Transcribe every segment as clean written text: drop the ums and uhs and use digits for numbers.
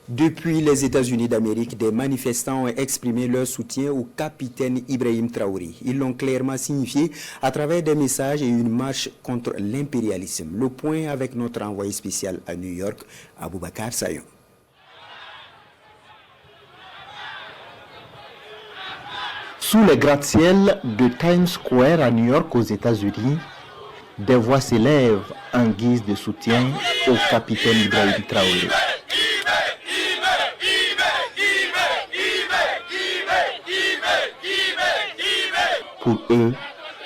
Depuis les États-Unis d'Amérique, des manifestants ont exprimé leur soutien au capitaine Ibrahim Traoré. Ils l'ont clairement signifié à travers des messages et une marche contre l'impérialisme. Le point avec notre envoyé spécial à New York, Aboubacar Sayon. Sous les gratte-ciel de Times Square à New York aux États-Unis, des voix s'élèvent en guise de soutien au capitaine Ibrahim Traoré. Pour eux,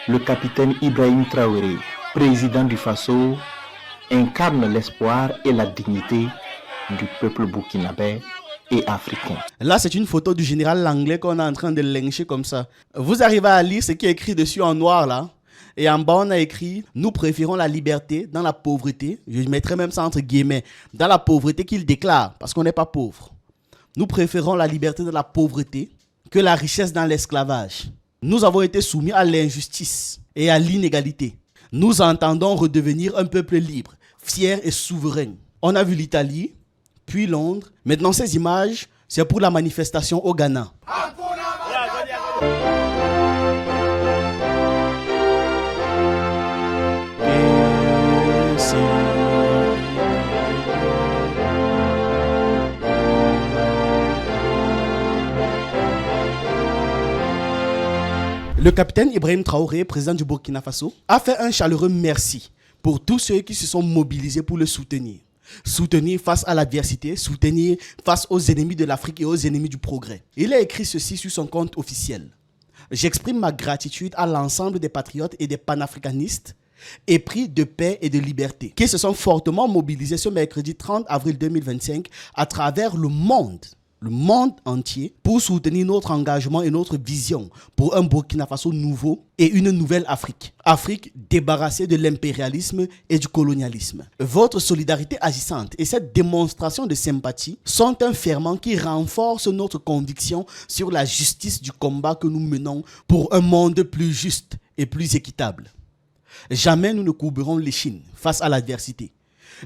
le capitaine Ibrahim Traoré, président du Faso, incarne l'espoir et la dignité du peuple burkinabé et africain. Là, c'est une photo du général Langlais qu'on est en train de lyncher comme ça. Vous arrivez à lire ce qui est écrit dessus en noir là. Et en bas, on a écrit « Nous préférons la liberté dans la pauvreté ». Je mettrai même ça entre guillemets. Dans la pauvreté qu'il déclare, parce qu'on n'est pas pauvre. Nous préférons la liberté dans la pauvreté que la richesse dans l'esclavage. Nous avons été soumis à l'injustice et à l'inégalité. Nous entendons redevenir un peuple libre, fier et souverain. On a vu l'Italie, puis Londres. Maintenant, ces images, c'est pour la manifestation au Ghana. Le capitaine Ibrahim Traoré, président du Burkina Faso, a fait un chaleureux merci pour tous ceux qui se sont mobilisés pour le soutenir. Soutenir face à l'adversité, soutenir face aux ennemis de l'Afrique et aux ennemis du progrès. Il a écrit ceci sur son compte officiel. J'exprime ma gratitude à l'ensemble des patriotes et des panafricanistes épris de paix et de liberté qui se sont fortement mobilisés ce mercredi 30 avril 2025 à travers le monde entier pour soutenir notre engagement et notre vision pour un Burkina Faso nouveau et une nouvelle Afrique. Afrique débarrassée de l'impérialisme et du colonialisme. Votre solidarité agissante et cette démonstration de sympathie sont un ferment qui renforce notre conviction sur la justice du combat que nous menons pour un monde plus juste et plus équitable. Jamais nous ne courberons l'échine face à l'adversité.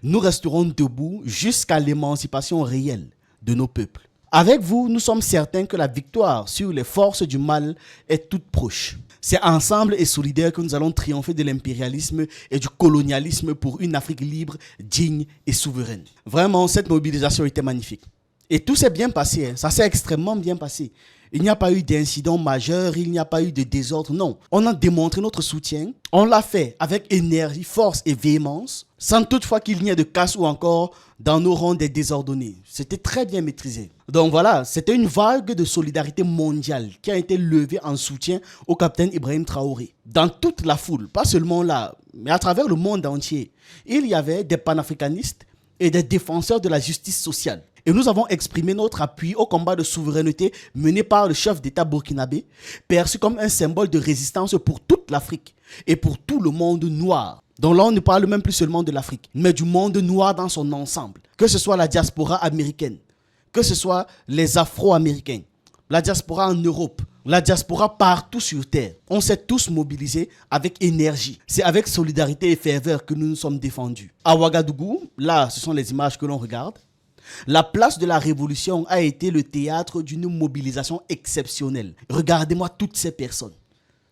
Nous resterons debout jusqu'à l'émancipation réelle de nos peuples. Avec vous, nous sommes certains que la victoire sur les forces du mal est toute proche. C'est ensemble et solidaire que nous allons triompher de l'impérialisme et du colonialisme pour une Afrique libre, digne et souveraine. Vraiment, cette mobilisation était magnifique. Et tout s'est bien passé, hein. Ça s'est extrêmement bien passé. Il n'y a pas eu d'incident majeur, il n'y a pas eu de désordre, non. On a démontré notre soutien, on l'a fait avec énergie, force et véhémence, sans toutefois qu'il n'y ait de casse ou encore dans nos rangs des désordonnés. C'était très bien maîtrisé. Donc voilà, c'était une vague de solidarité mondiale qui a été levée en soutien au capitaine Ibrahim Traoré. Dans toute la foule, pas seulement là, mais à travers le monde entier, il y avait des panafricanistes et des défenseurs de la justice sociale. Et nous avons exprimé notre appui au combat de souveraineté mené par le chef d'État burkinabé, perçu comme un symbole de résistance pour toute l'Afrique et pour tout le monde noir. Donc là, on ne parle même plus seulement de l'Afrique, mais du monde noir dans son ensemble. Que ce soit la diaspora américaine, que ce soit les Afro-Américains, la diaspora en Europe, la diaspora partout sur Terre. On s'est tous mobilisés avec énergie. C'est avec solidarité et ferveur que nous nous sommes défendus. À Ouagadougou, là, ce sont les images que l'on regarde. La place de la Révolution a été le théâtre d'une mobilisation exceptionnelle. Regardez-moi toutes ces personnes.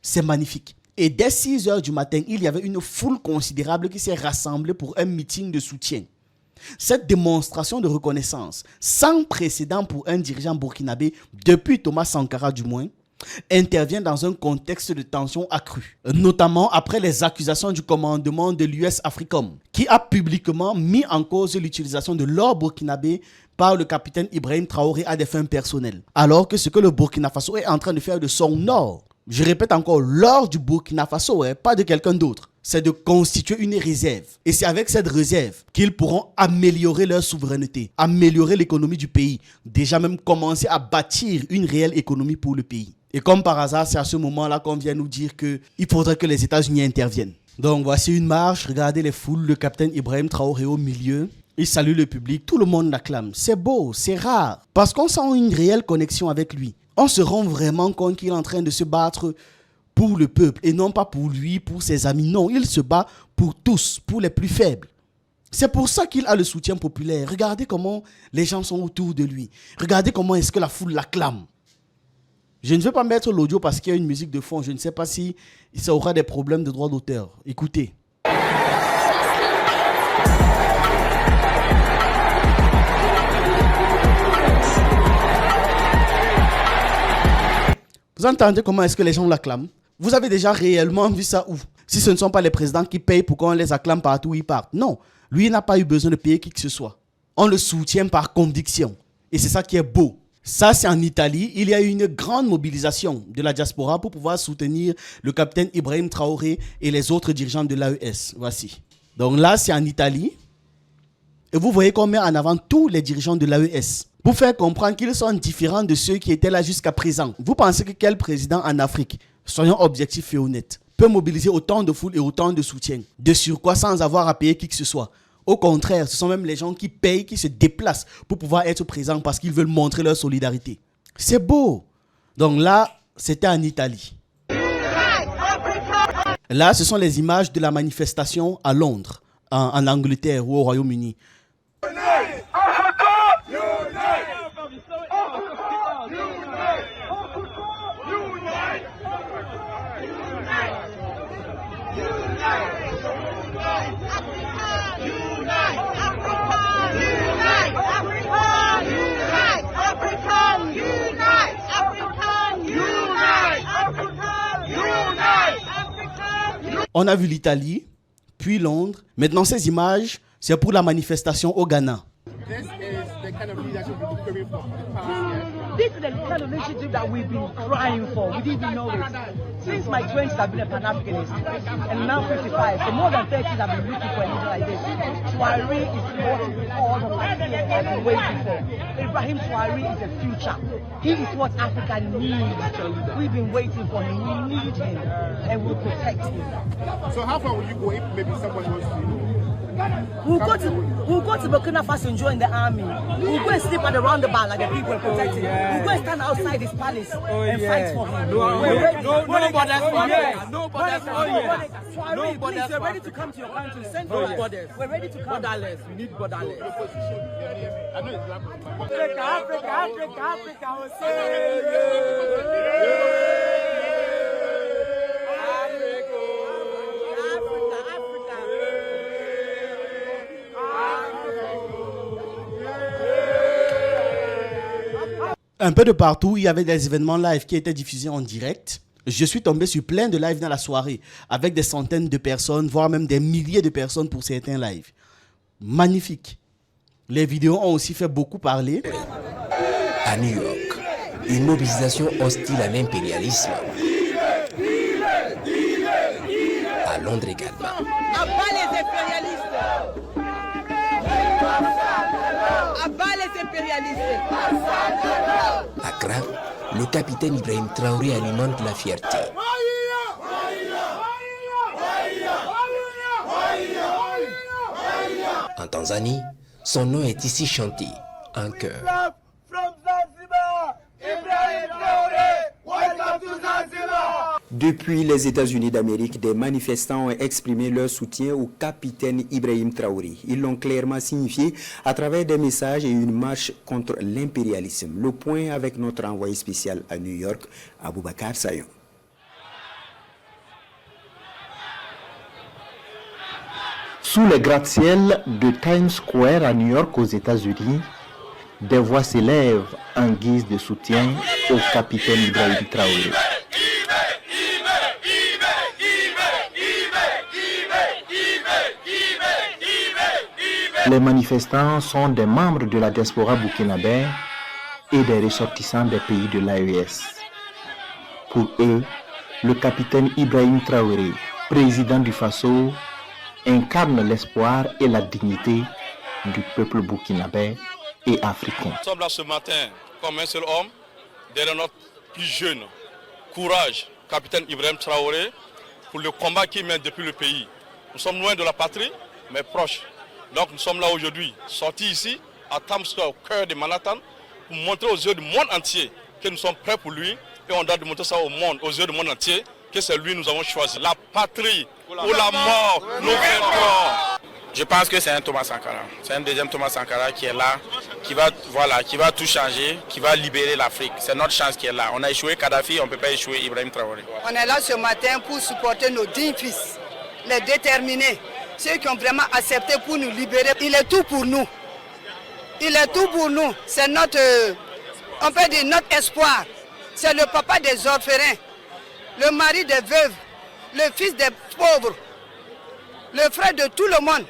C'est magnifique. Et dès 6 heures du matin, il y avait une foule considérable qui s'est rassemblée pour un meeting de soutien. Cette démonstration de reconnaissance, sans précédent pour un dirigeant burkinabé, depuis Thomas Sankara du moins, intervient dans un contexte de tension accrue, notamment après les accusations du commandement de l'US Africom, qui a publiquement mis en cause l'utilisation de l'or burkinabé par le capitaine Ibrahim Traoré à des fins personnelles, alors que ce que le Burkina Faso est en train de faire de son or, je répète encore, l'or du Burkina Faso, pas de quelqu'un d'autre, c'est de constituer une réserve. Et c'est avec cette réserve qu'ils pourront améliorer leur souveraineté, améliorer l'économie du pays, déjà même commencer à bâtir une réelle économie pour le pays. Et comme par hasard, c'est à ce moment-là qu'on vient nous dire qu'il faudrait que les États-Unis interviennent. Donc voici une marche, regardez les foules, le capitaine Ibrahim Traoré au milieu. Il salue le public, tout le monde l'acclame. C'est beau, c'est rare, parce qu'on sent une réelle connexion avec lui. On se rend vraiment compte qu'il est en train de se battre pour le peuple et non pas pour lui, pour ses amis. Non, il se bat pour tous, pour les plus faibles. C'est pour ça qu'il a le soutien populaire. Regardez comment les gens sont autour de lui. Regardez comment est-ce que la foule l'acclame. Je ne vais pas mettre l'audio parce qu'il y a une musique de fond. Je ne sais pas si ça aura des problèmes de droit d'auteur. Écoutez. Vous entendez comment est-ce que les gens l'acclament? Vous avez déjà réellement vu ça où? Si ce ne sont pas les présidents qui payent pour qu'on les acclame partout où ils partent. Non, lui il n'a pas eu besoin de payer qui que ce soit. On le soutient par conviction. Et c'est ça qui est beau. Ça, c'est en Italie. Il y a eu une grande mobilisation de la diaspora pour pouvoir soutenir le capitaine Ibrahim Traoré et les autres dirigeants de l'AES. Voici. Donc là, c'est en Italie. Et vous voyez qu'on met en avant tous les dirigeants de l'AES pour faire comprendre qu'ils sont différents de ceux qui étaient là jusqu'à présent. Vous pensez que quel président en Afrique, soyons objectifs et honnêtes, peut mobiliser autant de foule et autant de soutien, de surcroît sans avoir à payer qui que ce soit? Au contraire, ce sont même les gens qui payent, qui se déplacent pour pouvoir être présents parce qu'ils veulent montrer leur solidarité. C'est beau. Donc là, c'était en Italie. Là, ce sont les images de la manifestation à Londres, en Angleterre ou au Royaume-Uni. On a vu l'Italie, puis Londres. Maintenant, ces images, c'est pour la manifestation au Ghana. This is the kind of leadership we've been craving for the past year. This is the kind of leadership that we've been crying for. We didn't even know it. Since my 20s, I've been a Pan-Africanist. And now 55. For more than 30 years, I've been looking for a leader like this. Traoré is what all the Africans have been waiting for. Ibrahim Traoré is the future. He is what Africa needs. We've been waiting for him. We need him. And we'll protect him. So how far will you go if maybe someone wants to... We'll go to Burkina Faso and join the army. We'll go and sleep at the roundabout like the people and protect him. We'll go and stand outside his palace and fight for him. Nobody please, we're ready to come to your country. Send for us. We're ready to come. Borderless. We need borderless. Africa. Un peu de partout, il y avait des événements live qui étaient diffusés en direct. Je suis tombé sur plein de lives dans la soirée, avec des centaines de personnes, voire même des milliers de personnes pour certains lives. Magnifique. Les vidéos ont aussi fait beaucoup parler. À New York, une mobilisation hostile à l'impérialisme. À Londres également. Abat les impérialistes. Abat les impérialistes. À Accra, le capitaine Ibrahim Traoré alimente la fierté. En Tanzanie, son nom est ici chanté en chœur. Depuis les États-Unis d'Amérique, des manifestants ont exprimé leur soutien au capitaine Ibrahim Traoré. Ils l'ont clairement signifié à travers des messages et une marche contre l'impérialisme. Le point avec notre envoyé spécial à New York, Aboubacar Sayon. Sous les gratte-ciel de Times Square à New York aux États-Unis, des voix s'élèvent en guise de soutien au capitaine Ibrahim Traoré. Les manifestants sont des membres de la diaspora burkinabé et des ressortissants des pays de l'AES. Pour eux, le capitaine Ibrahim Traoré, président du Faso, incarne l'espoir et la dignité du peuple burkinabé et africain. Nous sommes là ce matin comme un seul homme, derrière notre plus jeune courage, capitaine Ibrahim Traoré, pour le combat qu'il mène depuis le pays. Nous sommes loin de la patrie, mais proches. Donc nous sommes là aujourd'hui, sortis ici, à Times Square, au cœur de Manhattan, pour montrer aux yeux du monde entier que nous sommes prêts pour lui. Et on doit montrer ça au monde, aux yeux du monde entier, que c'est lui que nous avons choisi. La patrie ou la mort, nous vaincrons. Je pense que c'est un Thomas Sankara. C'est un deuxième Thomas Sankara qui est là, qui va tout changer, qui va libérer l'Afrique. C'est notre chance qui est là. On a échoué Kadhafi, on ne peut pas échouer Ibrahim Traoré. On est là ce matin pour supporter nos dignes fils, les déterminés, ceux qui ont vraiment accepté pour nous libérer. Il est tout pour nous. Il est tout pour nous. C'est notre, on peut dire notre espoir. C'est le papa des orphelins, le mari des veuves, le fils des pauvres, le frère de tout le monde.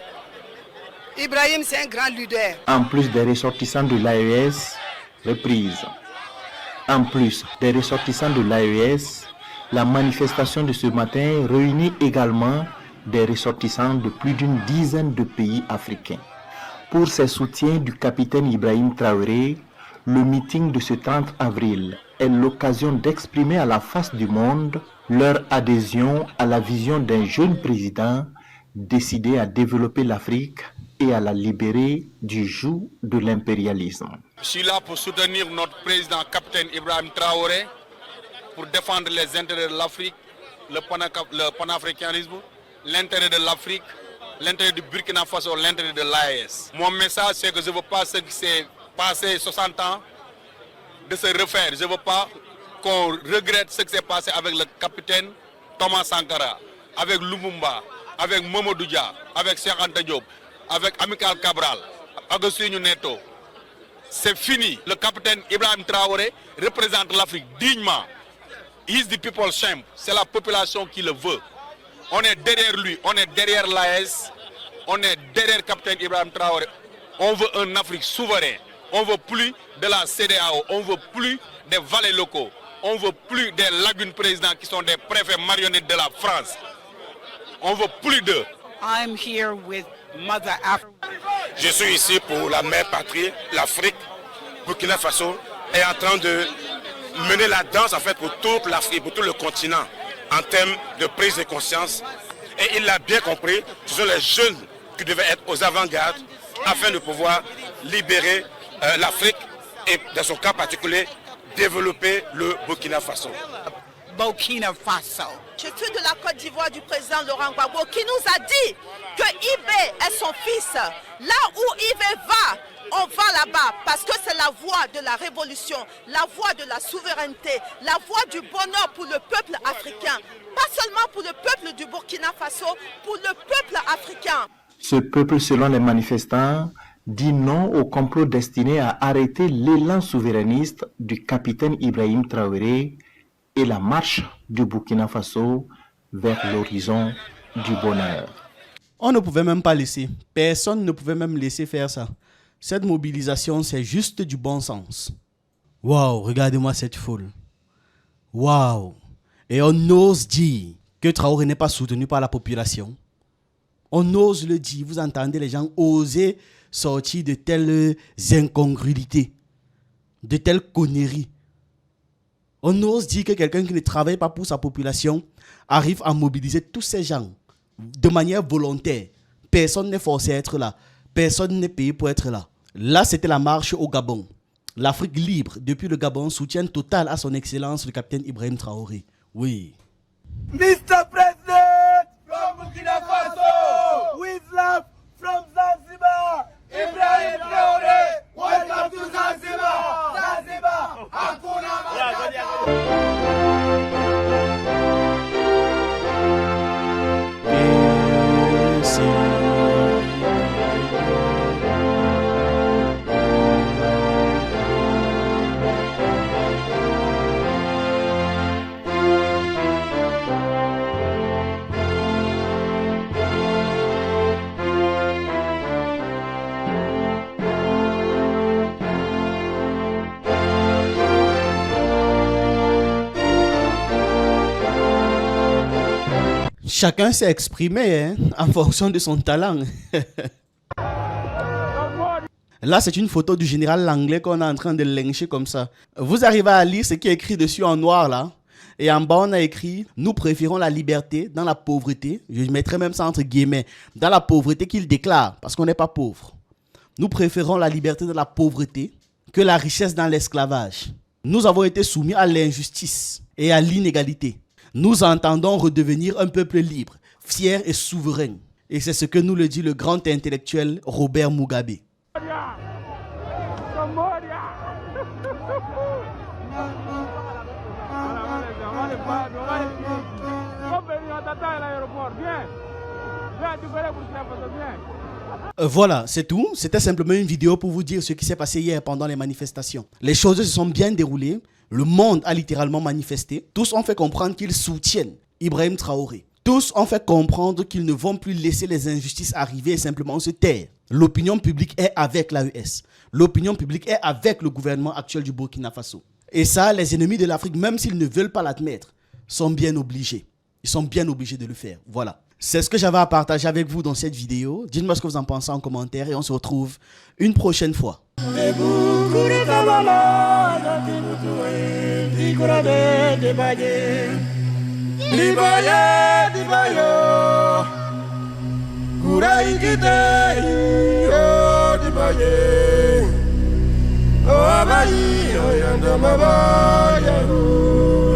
Ibrahim, c'est un grand leader. En plus des ressortissants de l'AES, reprise. En plus des ressortissants de l'AES, la manifestation de ce matin réunit également des ressortissants de plus d'une dizaine de pays africains. Pour ses soutiens du capitaine Ibrahim Traoré, le meeting de ce 30 avril est l'occasion d'exprimer à la face du monde leur adhésion à la vision d'un jeune président décidé à développer l'Afrique et à la libérer du joug de l'impérialisme. Je suis là pour soutenir notre président, capitaine Ibrahim Traoré, pour défendre les intérêts de l'Afrique, le panafricanisme, l'intérêt de l'Afrique, l'intérêt du Burkina Faso, l'intérêt de l'AES. Mon message, c'est que je ne veux pas ce qui s'est passé 60 ans de se refaire. Je ne veux pas qu'on regrette ce qui s'est passé avec le capitaine Thomas Sankara, avec Lumumba, avec Mamadou Dia, avec Cheikh Anta Diop, avec Amilcar Cabral, Agostinho Neto. C'est fini. Le capitaine Ibrahim Traoré représente l'Afrique dignement. He is the people's champ. C'est la population qui le veut. On est derrière lui, on est derrière l'AES, on est derrière capitaine Ibrahim Traoré. On veut un Afrique souverain. On veut plus de la CEDEAO, on veut plus des valets locaux. On veut plus des lagunes présidents qui sont des préfets marionnettes de la France. On veut plus d'eux. I'm here with Mother Africa. Je suis ici pour la mère patrie, l'Afrique. Burkina Faso est en train de mener la danse en fait pour toute l'Afrique, pour tout le continent, en termes de prise de conscience. Et il l'a bien compris, ce sont les jeunes qui devaient être aux avant-gardes afin de pouvoir libérer l'Afrique et, dans son cas particulier, développer le Burkina Faso. Burkina Faso. Je suis de la Côte d'Ivoire du président Laurent Gbagbo qui nous a dit que Ibé est son fils. Là où Ibé va, on va là-bas parce que c'est la voie de la révolution, la voie de la souveraineté, la voie du bonheur pour le peuple africain. Pas seulement pour le peuple du Burkina Faso, pour le peuple africain. Ce peuple, selon les manifestants, dit non au complot destiné à arrêter l'élan souverainiste du capitaine Ibrahim Traoré et la marche du Burkina Faso vers l'horizon du bonheur. On ne pouvait même pas laisser. Personne ne pouvait même laisser faire ça. Cette mobilisation, c'est juste du bon sens. Waouh, regardez-moi cette foule. Waouh. Et on ose dire que Traoré n'est pas soutenu par la population. On ose le dire. Vous entendez les gens oser sortir de telles incongruités, de telles conneries. On ose dire que quelqu'un qui ne travaille pas pour sa population arrive à mobiliser tous ces gens de manière volontaire. Personne n'est forcé à être là. Personne n'est payé pour être là. Là, c'était la marche au Gabon. L'Afrique libre, depuis le Gabon, soutient total à son excellence le capitaine Ibrahim Traoré. Oui. Mr. President from Burkina Faso, with love from Zanzibar, Ibrahim Traoré, welcome to Zanzibar. Zanzibar, Hakuna Matata. Chacun s'est exprimé en fonction de son talent. Là, c'est une photo du général Langlais qu'on est en train de lyncher comme ça. Vous arrivez à lire ce qui est écrit dessus en noir là. Et en bas, on a écrit « Nous préférons la liberté dans la pauvreté ». Je mettrai même ça entre guillemets. Dans la pauvreté qu'il déclare, parce qu'on n'est pas pauvre. Nous préférons la liberté dans la pauvreté que la richesse dans l'esclavage. Nous avons été soumis à l'injustice et à l'inégalité. Nous entendons redevenir un peuple libre, fier et souverain. Et c'est ce que nous le dit le grand intellectuel Robert Mugabe. Voilà, c'est tout. C'était simplement une vidéo pour vous dire ce qui s'est passé hier pendant les manifestations. Les choses se sont bien déroulées. Le monde a littéralement manifesté. Tous ont fait comprendre qu'ils soutiennent Ibrahim Traoré. Tous ont fait comprendre qu'ils ne vont plus laisser les injustices arriver et simplement se taire. L'opinion publique est avec l'AES. L'opinion publique est avec le gouvernement actuel du Burkina Faso. Et ça, les ennemis de l'Afrique, même s'ils ne veulent pas l'admettre, sont bien obligés. Ils sont bien obligés de le faire. Voilà. C'est ce que j'avais à partager avec vous dans cette vidéo. Dites-moi ce que vous en pensez en commentaire et on se retrouve une prochaine fois. Oh,